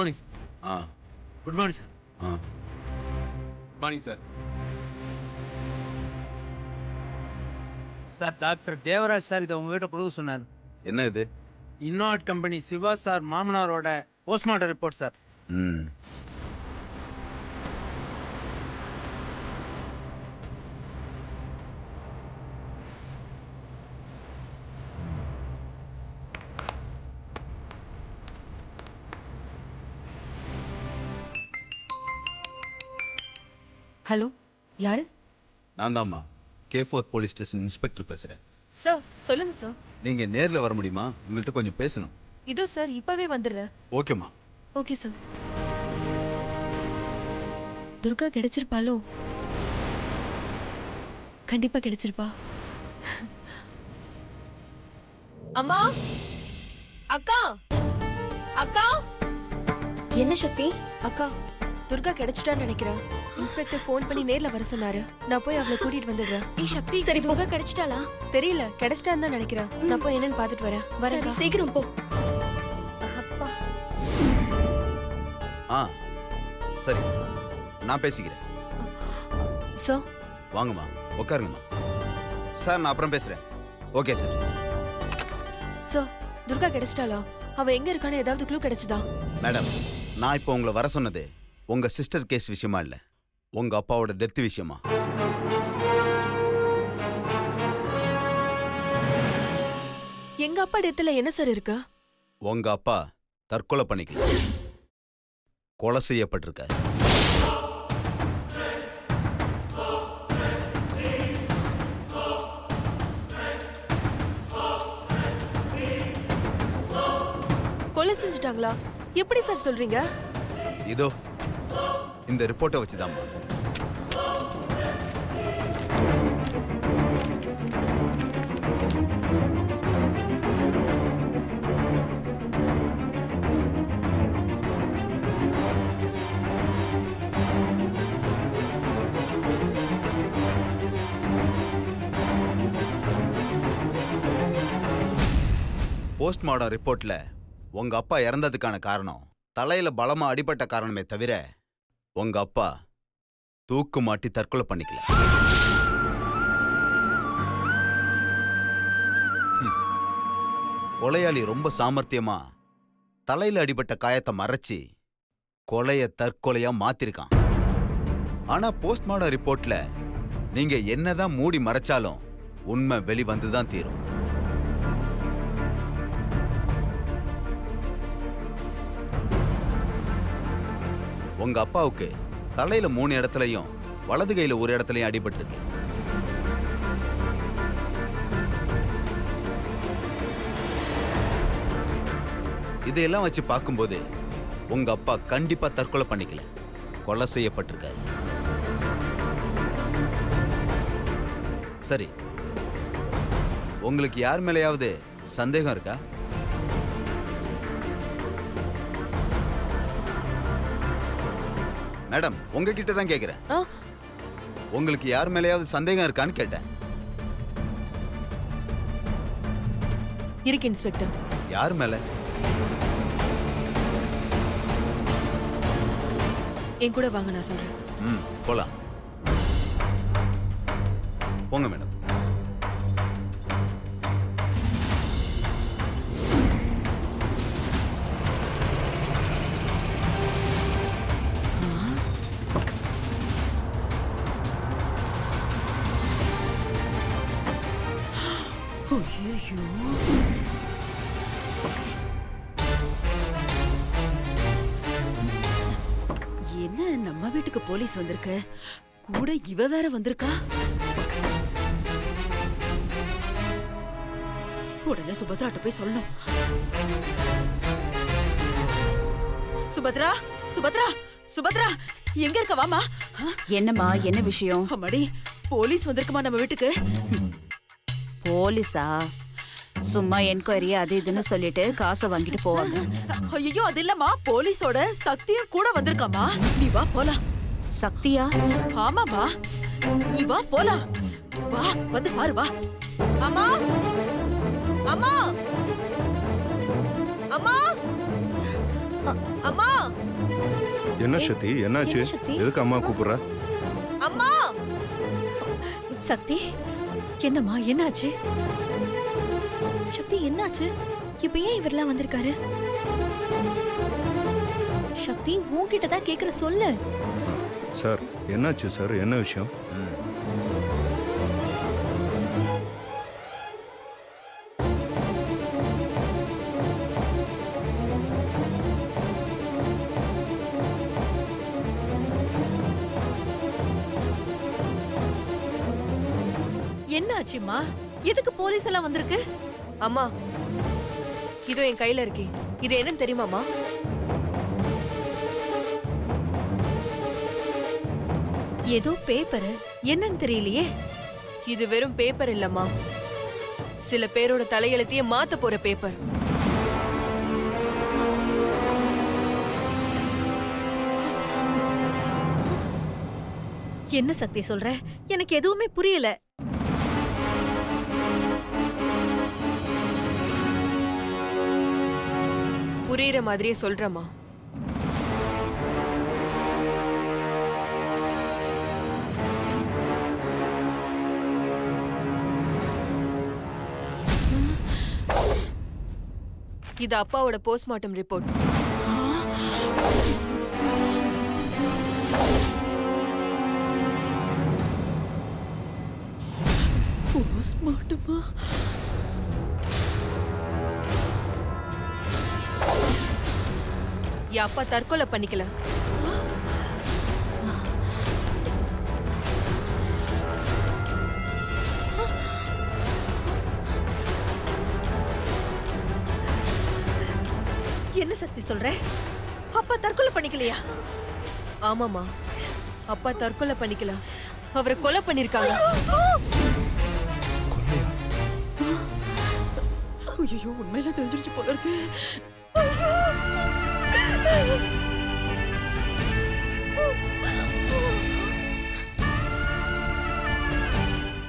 Morning sir. Good morning sir. Morning sir. Sir doctor Devaraj sir இதை உங்ககிட்ட கொடுக்க சொன்னார். என்ன இது? இன்னோட் கம்பெனி சிவா சார் மாமனாரோட போஸ்ட்மார்ட்டம் ரிப்போர்ட் சார். ஹலோ, யாரு? நான் தான்மா K4 போலீஸ் ஸ்டேஷன் இன்ஸ்பெக்டர் பேசுகிறேன். சார் சொல்லுங்க சார். நீங்கள் நேரில் வர முடியுமா? உங்கள்கிட்ட கொஞ்சம் பேசணும். இதோ சார் இப்பவே வந்துடுறேன். ஓகேம்மா. Okay sir. துர்கா கிடைச்சிருப்பாளோ? கண்டிப்பா கிடைச்சிருப்பா. அம்மா, அக்கா, அக்கா. என்ன சக்தி? அக்கா, துர்கா கிடைச்சிட்டான்னு நினைக்கிறேன். இன்ஸ்பெக்டர் ஃபோன் பண்ணி நேர்ல வர சொன்னாரு. நான் போய் அவளை கூட்டிட்டு வந்துடுறேன். ஏய் சக்தி, சரி துர்கா கிடைச்சிட்டாளா? தெரியல, கிடைச்சிட்டான்னு தான் நினைக்கிறேன். நான் போய் என்னன்னு பார்த்துட்டு வரேன். வரேன். சீக்கிரம் போ. அப்பா. சரி, நான் பேசிக்கிறேன். சார் வாங்கம்மா, உட்காருங்கம்மா. சார் நான் அப்புறம் பேசுகிறேன். Okay sir. சார், துர்கா கிடைச்சிட்டாளா? அவ எங்க இருக்கான்னு ஏதாவது க்ளூ கிடைச்சதா? மேடம், நான் இப்போ உங்களை வர சொன்னது உங்கள் சிஸ்டர் கேஸ் விஷயமா இல்லை, உங்கள் அப்பாவோட டெத் விஷயமா. எங்க அப்பா டெத்துல என்ன சார் இருக்கு? உங்கள் அப்பா தற்கொலை பண்ணிக்கல, கொலை செய்யப்பட்டிருக்காரு. கொலை செஞ்சுட்டாங்களா? எப்படி சார் சொல்றீங்க? இதோ இந்த ரிப்போர்ட்டை வச்சுதாம்மா. போஸ்ட்மார்டம் ரிப்போர்ட்ல உங்க அப்பா இறந்ததுக்கான காரணம் தலையில பலமா அடிபட்ட காரணமே தவிர உங்க அப்பா தூக்கு மாட்டி தற்கொலை பண்ணிக்கல. கொலையாளி ரொம்ப சாமர்த்தியமா தலையில அடிபட்ட காயத்தை மறைச்சு கொலைய தற்கொலையா மாத்திருக்கான். ஆனா போஸ்ட்மார்டம் ரிப்போர்ட்ல நீங்க என்னதான் மூடி மறைச்சாலும் உண்மை வெளிவந்துதான் தீரும். உங்க அப்பாவுக்கு தலையில 3 இடத்துலயும் வலது கையில ஒரு இடத்துலயும் அடிபட்டிருக்கு. இதையெல்லாம் வச்சு பார்க்கும்போது உங்க அப்பா கண்டிப்பா தற்கொலை பண்ணிக்கல, கொலை செய்யப்பட்டிருக்காரு. சரி, உங்களுக்கு யார் மேலேயாவது சந்தேகம் இருக்கா? மேடம், உங்ககிட்ட தான் கேக்குறேன். உங்களுக்கு யார் மேலேயாவது சந்தேகம் இருக்கான்னு கேட்டேன். இருக்கு இன்ஸ்பெக்டர். யார் மேல? என் கூட வாங்க, நான் சொல்றேன். போலாம். போங்க மேடம். என்ன நம்ம வீட்டுக்கு போலீஸ் வந்திருக்கு, கூட இவ வேற வந்திருக்கா. உடனே சுபத்ராட்ட போய் சொல்லணும். சுபத்ரா, சுபத்ரா, சுபத்ரா, எங்க இருக்க? வாமா. என்னம்மா, என்ன விஷயம்? அம்மாடி, போலீஸ் வந்திருக்குமா நம்ம வீட்டுக்கு. போலீஸா? சும்மா என்கொயரி அது இதுன்னு சொல்லிட்டு காசை வாங்கிட்டு போவாங்க. ஐயோ, அது இல்லம்மா, போலீஸோட சக்தியும் கூட வந்திருக்காமா. நீ வா போலாம். சக்தியா? ஆமாமா, நீ வா போலாம். வா, வந்து பாரு, வா. அம்மா, அம்மா, அம்மா, அம்மா. என்ன சக்தி என்னாச்சு? என்ன சக்தி? எதுக்கு அம்மா கூப்பிடுற? அம்மா சக்தி என்னம்மா என்னாச்சு? சக்தி என்னாச்சு? இப்ப ஏன் இவரெல்லாம் வந்திருக்காரு? சக்தி உன்கிட்ட தான் கேக்குற சொல்லு. சார் என்னாச்சு சார்? என்ன விஷயம்? என்னாச்சுமா? எதுக்கு போலீஸ் எல்லாம் வந்திருக்கு? அம்மா இதோ என் கையில இருக்கே, இது என்னன்னு தெரியுமாமா? ஏதோ பேப்பர், என்னன்னு தெரியலையே. இது வெறும் பேப்பர் இல்லம்மா, சில பேரோட தலையெழுத்தையே மாத்த போற பேப்பர். என்ன சக்தி சொல்ற? எனக்கு எதுவுமே புரியல. புரியுற மாதிரியே சொல்றேம்மா. இது அப்பாவோட போஸ்ட்மார்ட்டம் ரிப்போர்ட். போஸ்ட்மார்ட்டமா? என் அப்பா தற்கொலை பண்ணிக்கல. என்ன சக்தி சொல்ற? அப்பா தற்கொலை பண்ணிக்கலையா? ஆமாமா, அப்பா தற்கொலை பண்ணிக்கல, அவரை கொலை பண்ணிருக்காங்க. ஐயோ, உண்மையில தெரிஞ்சிருச்சு போல இருக்கு.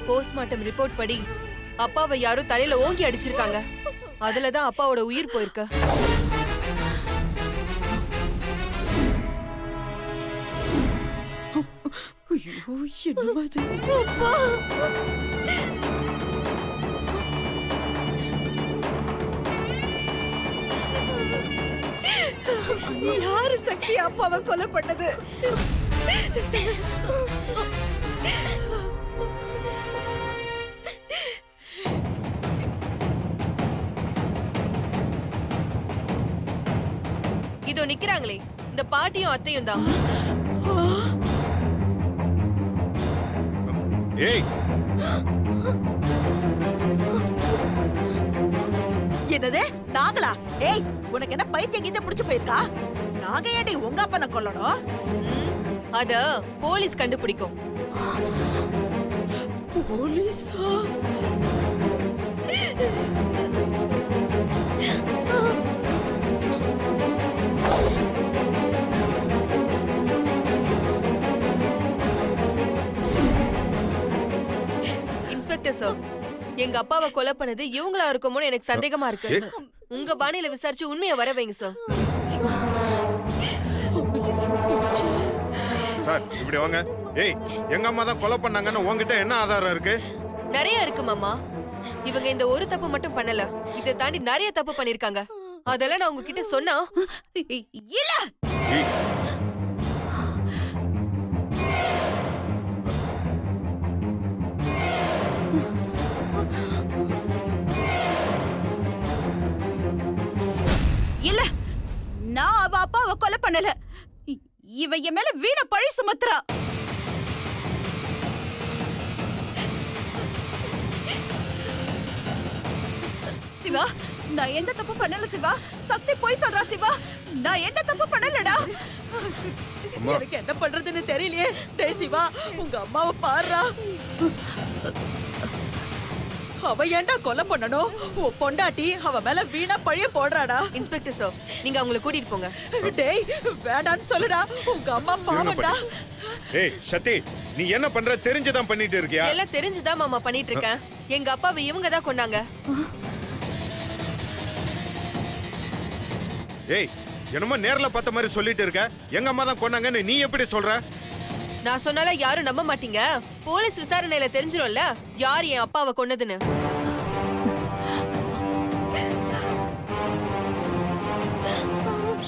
போஸ்ட்மார்ட்டம் ரிப்போர்ட் படி அப்பாவை யாரோ தலையில ஓங்கி அடிச்சிருக்காங்க. அதுலதான் அப்பாவோட உயிர் போயிருக்கு. ஐயோ, என்னமா இது? யாரு சக்தி அப்பாவை கொலை பண்ணது? இதோ நிக்கிறாங்களே, இந்த பாட்டியும் அத்தையும் தான். ஏய், என்னது நாங்களா? ஏய், உனக்கு என்ன பைத்தியம் கீத்த புடிச்சு போயிருக்கா? நாங்க ஏடி உங்க அப்பனை கொல்லணும்? அத போலீஸ் கண்டுபிடிக்கும். போலீஸா? இன்ஸ்பெக்டர் சார், எங்க அப்பாவை கொலை பண்ணது இவங்களா இருக்குமோன்னு எனக்கு சந்தேகமா இருக்கு. உங்க பாணியில விசாரிச்சு உண்மையை வர வைங்க சார். சார் இப்படி வாங்க. ஏய், எங்க அம்மா தான் கொலை பண்ணாங்கன்னு உன்கிட்ட என்ன ஆதாரம் இருக்கு? நிறைய இருக்கு மாமா. இவங்க இந்த ஒரு தப்பு மட்டும் பண்ணல, இதை தாண்டி நிறைய தப்பு பண்ணிருக்காங்க. அதெல்லாம் நான் உங்ககிட்ட சொன்னா இல்ல. இல்ல, நான் அவ அப்பாவை கொலை பண்ணல. இவ என் மேல வீண பழி சுமத்துறா. சிவா, நான் எந்த தப்பு பண்ணல சிவா. சக்தி போய் சொல்றா சிவா. நான் எந்த தப்பு பண்ணலடா. எனக்கு என்ன பண்றதுன்னு தெரியலையே. டேய் சிவா, உங்க அம்மாவை பாருடா. அவ ஏன்டா கொலை பண்ணணும்? உன் பொண்டாட்டி அவ மேல வீணா பழிய போடுறாடா. இன்ஸ்பெக்டர் சார், நீங்க அவங்கள கூட்டிட்டு போங்க. டேய், வேண்டான்னு சொல்லுடா. உங்க அம்மா பாவம்டா. ஏய் சக்தி, நீ என்ன பண்ற? தெரிஞ்சுதான் பண்ணிட்டு இருக்கியா? எல்லாம் தெரிஞ்சுதான் மாமா பண்ணிட்டு இருக்கேன். எங்க அப்பாவை இவங்க தான் கொண்டாங்க. ஏய், என்னமோ நேர்ல பார்த்த மாதிரி சொல்லிட்டு இருக்க. எங்க அம்மா தான் கொன்னாங்கன்னு நீ எப்படி சொல்ற? நான் சொன்னால யாரும் நம்ப மாட்டீங்க. போலீஸ் விசாரணையில தெரிஞ்சிரும்ல யார் என் அப்பாவை கொன்னதுன்னு.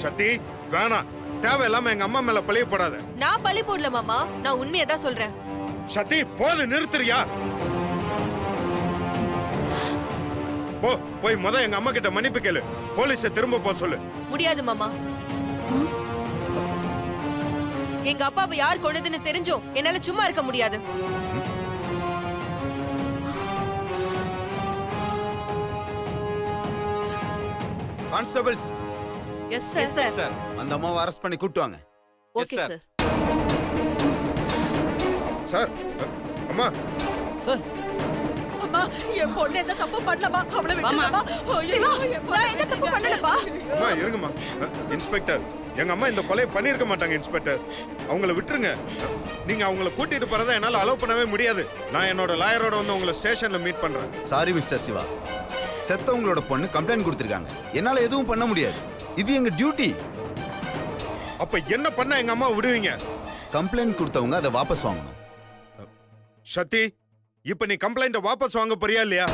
சக்தி வேணாம், தேவையில்லாம எங்க அம்மா மேல பழிய போடாத. நான் பழி போடல மாமா, நான் உண்மையை தான் சொல்றேன். சக்தி போது நிறுத்துறியா? போ, போய் எங்க அம்மா கிட்ட மன்னிப்பு கேளு. போலீஸை திரும்ப போ சொல்லு. முடியாது மாமா. எங்க அப்பாவை யார் கொன்னதுன்னு தெரிஞ்சோம் என்னால சும்மா இருக்க முடியாது. Constables, yes sir. அந்த அம்மாவை அரெஸ்ட் பண்ணி கூட்டு வாங்க. Okay sir. சார், அம்மா சார் அம்மா, என் பொண்ணு எந்த தப்பு பண்ணலமா, அவளை விட்டுடுமா. சிவா, நான் எந்த தப்பு பண்ணலப்பா. அம்மா இருங்கம்மா. இன்ஸ்பெக்டர், எங்க அம்மா இந்த கொலை பண்ணிருக்க மாட்டாங்க இன்ஸ்பெக்டர். அவங்கள விட்டுருங்க. நீங்க அவங்கள கூட்டிட்டு போறதை என்னால அலோவ் பண்ணவே முடியாது. நான் என்னோட லாயரோட வந்து உங்களை ஸ்டேஷன்ல மீட் பண்றேன். சாரி மிஸ்டர் சிவா, செத்தவங்களோட பொண்ணு கம்ப்ளைண்ட் கொடுத்திருக்காங்க. என்னால எதுவும் பண்ண முடியாது. இது எங்க டியூட்டி. அப்ப என்ன பண்ண எங்க அம்மா விடுவீங்க? கம்ப்ளைண்ட் கொடுத்தவங்க அதை வாபஸ் வாங்கணும். சக்தி, இப்ப நீ கம்ப்ளைண்ட வாபஸ் வாங்க போறியா இல்லையா?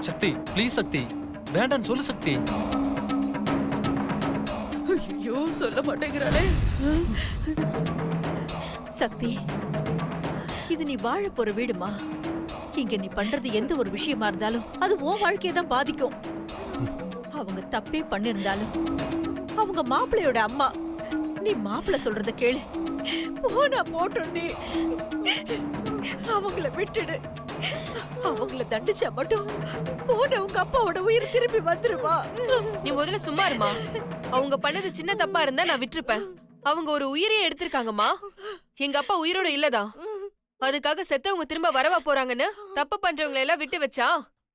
சக்தி ப்ளீஸ் சக்தி, வேண்டான்னு சொல்லு சக்தி. ஐயோ, சொல்ல மாட்டேங்கிறாளே. சக்தி, இது நீ வாழ போற வீடுமா. இங்க நீ பண்றது எந்த ஒரு விஷயமா இருந்தாலும் அது உன் வாழ்க்கையை தான் பாதிக்கும். அவங்க தப்பே பண்ணிருந்தாலும் அவங்க மாப்பிள்ளையோட அம்மா. நீ மாப்பிள்ளை சொல்றத கேளு. போனா போட்டோம், நீ அவங்கள விட்டுடு. அவங்கள தண்டிச்சா மட்டும் போன உங்க அப்பாவோட உயிர் திரும்பி வந்துருமா? நீ முதல்ல சும்மா இருமா. அவங்க பண்ணது சின்ன தப்பா இருந்தா நான் விட்டுருப்பேன். அவங்க ஒரு உயிரையே எடுத்திருக்காங்கம்மா. எங்க அப்பா உயிரோட இல்லதா, அதுக்காக செத்தவங்க திரும்ப வரவா போறாங்கன்னு தப்பு பண்றவங்களை எல்லாம் விட்டு வச்சா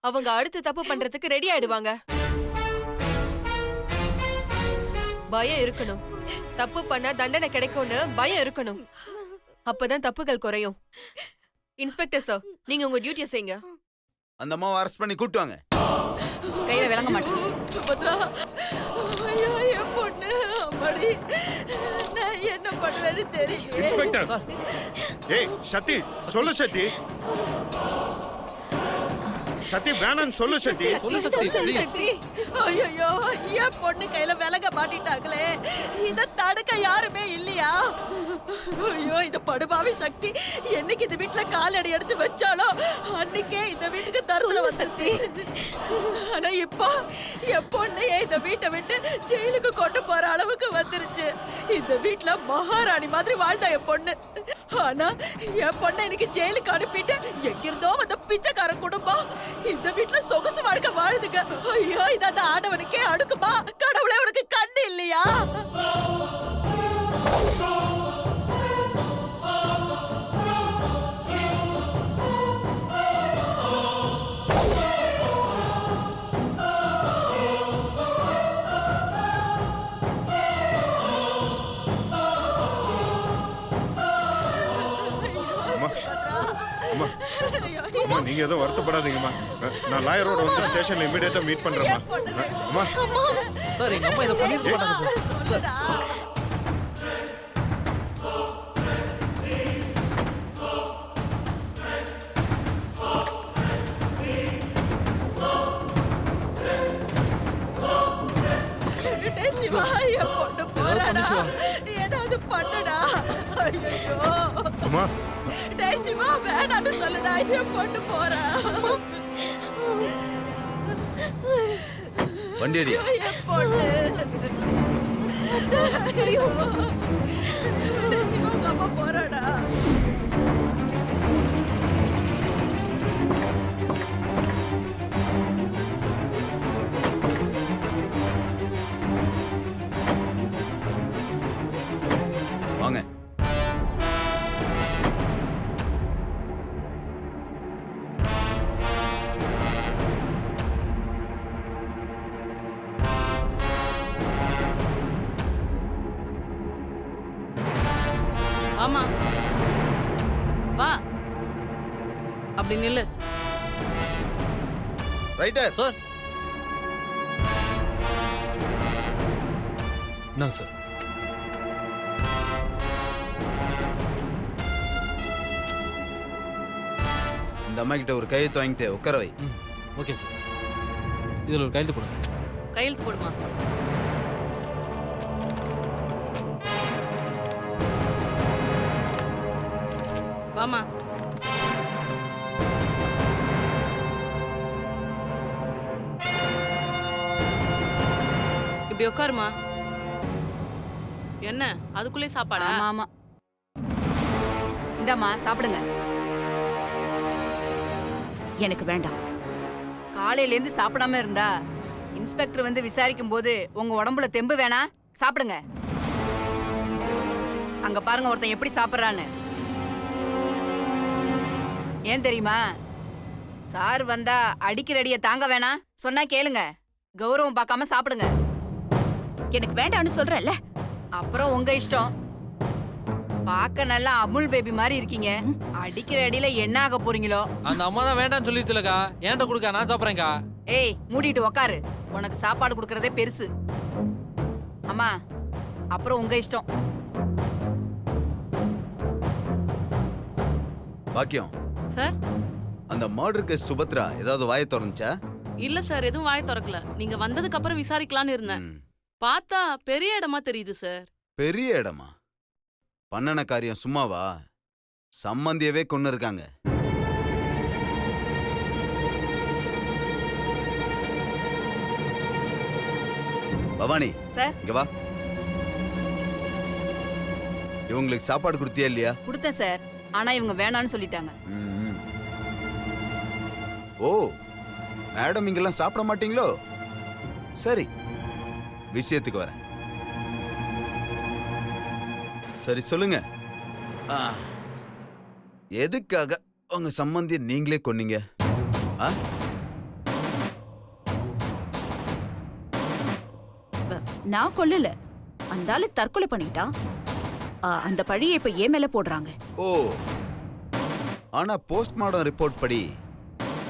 அவங்க அடுத்து தப்பு பண்றதுக்கு ரெடி ஆயிடுவாங்க. பயம் இருக்கணும். தப்பு பண்ணா தண்டனை கிடைக்கும்னு பயம் இருக்கணும். அப்பதான் தப்புகள் குறையும். இன்ஸ்பெக்டர் சார், நீங்க உங்க டியூட்டியை செய்யுங்க. அந்த அம்மாவை அரெஸ்ட் பண்ணி கூட்டு வாங்க. கையில விளங்க மாட்டேன். சுபத்ரா, ஐயோ, என் பொண்ணு அம்மாடி, நான் என்ன பண்ணுவேன்னு தெரியல. இன்ஸ்பெக்டர், ஏய் சக்தி, சொல்லு சக்தி. சக்தி வேணான்னு சொல்லு சக்தி. சொல்லு சக்தி ப்ளீஸ். ஐயோ, என் பொண்ணு கையில விலக மாட்டிட்டாங்களே, இத தடுக்க யாருமே இல்லையா? ஐயோ, இந்த படுபாவி சக்தி என்னைக்கு இந்த வீட்டுல காலடி எடுத்து வச்சாலோ அன்னைக்கே இந்த வீட்டுக்கு தருணம் வந்துருச்சு. ஆனா இப்போ என் பொண்ணையே இந்த வீட்டை விட்டு ஜெயிலுக்கு கொண்டு போற அளவுக்கு வந்துருச்சு. இந்த வீட்டுல மகாராணி மாதிரி வாழ்ந்தா என் பொண்ணு. ஆனா என் பொண்ணை இன்னைக்கு ஜெயிலுக்கு அனுப்பிட்டு எங்கிருந்தோ வந்த பிச்சைக்கார குடும்பம் இந்த வீட்டுல சொகுசு வாழ்க்கை வாழுதுங்க. ஐயோ, இத அந்த ஆடவனுக்கே அடுக்குமா? கடவுளே, உனக்கு கண்ணு இல்லையா? அம்மா, அம்மா நீங்க எதுவும் வருத்தப்படாதீங்கம்மா. நான் லாயரோட வந்து ஸ்டேஷன்ல இமிடியேட்டா மீட் பண்றேம்மா. அம்மா, சார் எங்க அம்மா இதை பண்ணிருக்க மாட்டாங்க சார். சார் டேய் சிவா, என் பொண்ணு போறாடா. ஏதாவது பண்ணுடா. ஐயோ, அம்மா, டேய் சிவா, வேணான்னு சொல்லுடா. என் பொண்ணு போறா. வண்டி அடியா. என் பொண்ணு. ஐயோ, டேய் சிவா, உங்க அம்மா போறாடா. வாங்க. ஆமா வா அப்படி நில்லு. ரைட்டர் சார் என்ன சார்? இந்த அம்மா கிட்ட ஒரு கையெழுத்து வாங்கிட்டு உட்கார வை. Okay sir. இதில் ஒரு கையெழுத்து போடுங்க. கையெழுத்து போடுமா. வாமா. இப்படி உட்காருமா. என்ன அதுக்குள்ளே சாப்பாடா? ஆமா ஆமா. இந்தாம்மா சாப்பிடுங்க. எனக்கு வேண்டாம். காலையில இருந்து சாப்பிடாம இருந்தா இன்ஸ்பெக்டர் வந்து விசாரிக்கும் போது உங்க உடம்புல தெம்பு வேணா? சாப்பிடுங்க. அங்க பாருங்க ஒருத்தன் எப்படி சாப்பிடுறான்னு. ஏன் தெரியுமா? சார் வந்தா அடிக்கிற அடிய தாங்க வேணா சொன்னா கேளுங்க. கௌரவம் பார்க்காம சாப்பிடுங்க. எனக்கு வேண்டாம்னு சொல்றேன்ல. அப்புறம் உங்க இஷ்டம். பார்க்க நல்லா அமுல் பேபி மாதிரி இருக்கீங்க. அடிக்கிற அடியில என்ன ஆக போறீங்களோ? அந்த அம்மா தான் வேண்டாம்னு சொல்லிடுச்சுலக்கா. ஏன்ட்ட கொடுக்க நான் சாப்பிட்றேன்க்கா. ஏய் மூடிட்டு உக்காரு. உனக்கு சாப்பாடு கொடுக்கறதே பெருசு. அம்மா அப்புறம் உங்க இஷ்டம். பாக்கியம், சார் அந்த மர்டர் கேஸ் சுபத்ரா ஏதாவது வாயை திறந்துச்சா? இல்ல சார், எதுவும் வாய் திறக்கல. நீங்க வந்ததுக்கு அப்புறம் விசாரிக்கலாம்னு இருந்தேன். பார்த்தா பெரிய இடமா தெரியுது சார். பெரிய இடமா? பண்ணன காரியம் சும்மாவா? சம்மந்தியவே கொன்னு இருக்காங்க. பவானி சார் இங்க வா. இவங்களுக்கு சாப்பாடு கொடுத்தியா இல்லையா? கொடுத்தேன் சார். ஆனா இவங்க வேணான்னு சொல்லிட்டாங்க. ஓ, மேடம் இங்கெல்லாம் சாப்பிட மாட்டீங்களோ? சரி, விஷயத்துக்கு வரேன். சரி சொல்லுங்க, எதுக்காக உங்க சம்பந்திய நீங்களே கொன்னீங்க? நான் கொல்லல. அந்த ஆளு தற்கொலை பண்ணிட்டான். அந்த பழியை இப்ப ஏன் மேல போடுறாங்க. ஓ, ஆனா போஸ்ட்மார்டம் ரிப்போர்ட் படி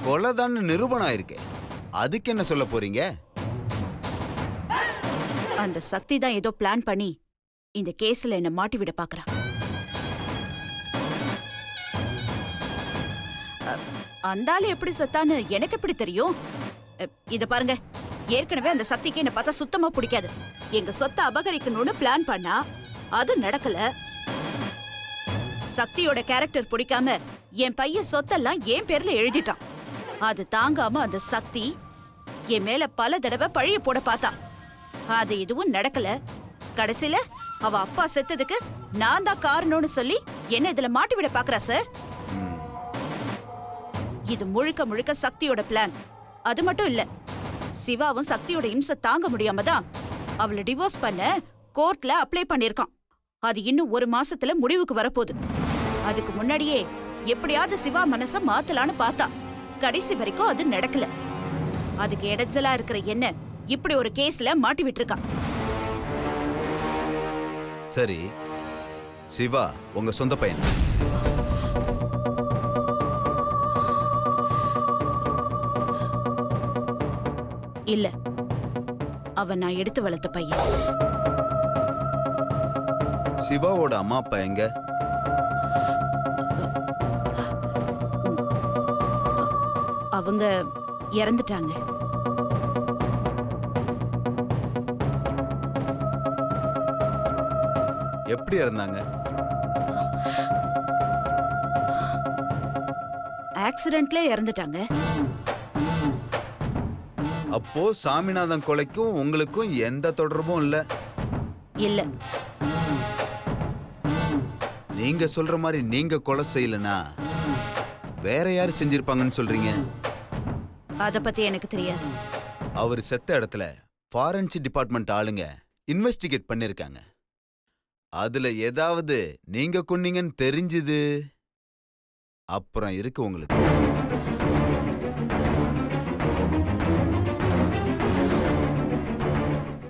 கொலைதான் நிரூபணம் ஆயிருக்கு. அதுக்கு என்ன சொல்ல போறீங்க? அந்த சக்தி தான் ஏதோ பிளான் பண்ணி இந்த கேஸ்ல என்ன மாட்டி விட பாக்குறா. அந்த ஆளு எப்படி செத்தான்னு எனக்கு எப்படி தெரியும்? இத பாருங்க, ஏற்கனவே அந்த சக்திக்கு என்ன பார்த்தா சுத்தமா பிடிக்காது. எங்க சொத்தை அபகரிக்கணும்னு பிளான் பண்ணா அது நடக்கல. சக்தியோட கேரக்டர் பிடிக்காம என் பையன் சொத்தெல்லாம் என் பேர்ல எழுதிட்டான். அது தாங்காம அந்த சக்தி என் மேல பல தடவை பழிய போட பார்த்தா. அது எதுவும் நடக்கல. கடைசியில அவ அப்பா செத்ததுக்கு நான் தான் காரணம்னு சொல்லி என்ன இதுல மாட்டி விட பாக்குறா சார். இது முழுக்க முழுக்க சக்தியோட பிளான். அது மட்டும் இல்ல, சிவாவும் சக்தியோட இம்சை தாங்க முடியாம தான் அவளை டிவோர்ஸ் பண்ண கோர்ட்ல அப்ளை பண்ணிருக்கான். அது இன்னும் 1 மாசத்துல முடிவுக்கு வரப்போகுது. அதுக்கு முன்னாடியே எப்படியாவது சிவா மனச மாத்தலான்னு பார்த்தா. கடைசி வரைக்கும் அது நடக்கல. அதுக்கு இடைஞ்சலா இருக்கிற என்ன இப்படி ஒரு கேஸ்ல மாட்டி விட்டுருக்கான். சரி, சிவா உங்க சொந்த பையன்? இல்ல, அவன் நான் எடுத்து வளர்த்த பையன். சிவாவோட அம்மா அப்பா எங்க? அவங்க இறந்துட்டாங்க. எப்படி இறந்தாங்க? ஆக்சிடென்ட்ல இறந்துட்டாங்க. அப்போ சாமிநாதன் கொலைக்கும் உங்களுக்கும் எந்த தொடர்பும் இல்ல? இல்ல. நீங்க சொல்ற மாதிரி நீங்க கொலை செய்யலனா வேற யாரு செஞ்சிருப்பாங்கன்னு சொல்றீங்க? அத பத்தி எனக்கு தெரியாது. அவர் செத்த இடத்துல ஃபாரன்சிக் டிபார்ட்மெண்ட் ஆளுங்க இன்வெஸ்டிகேட் பண்ணிருக்காங்க. அதுல ஏதாவது நீங்க கொன்னீங்கன்னு தெரிஞ்சுது, அப்புறம் இருக்கு உங்களுக்கு.